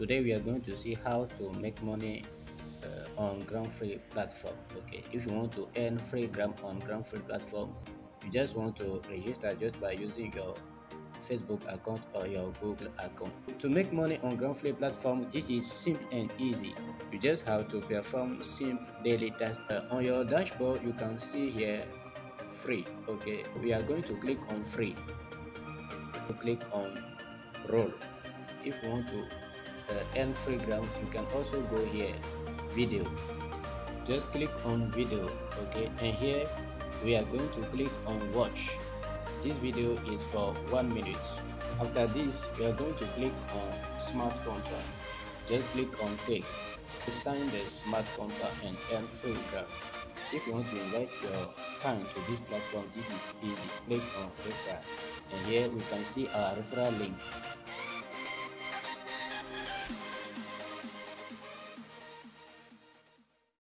Today we are going to see how to make money on Gramfree platform. Okay, if you want to earn free gram on Gramfree platform, you just want to register just by using your Facebook account or your Google account. To make money on Gramfree platform, this is simple and easy. You just have to perform simple daily tasks. On your dashboard, you can see here free. Okay, we are going to click on free. Click on roll. If you want to earn free gram, you can also go here video. Just click on video. Okay, and here we are going to click on watch. This video is for 1 minute. After this, we are going to click on smart contract. Just click on click. Sign the smart contract and earn free gram. If you want to invite your friend to this platform, this is easy. Click on referral, and here we can see our referral link.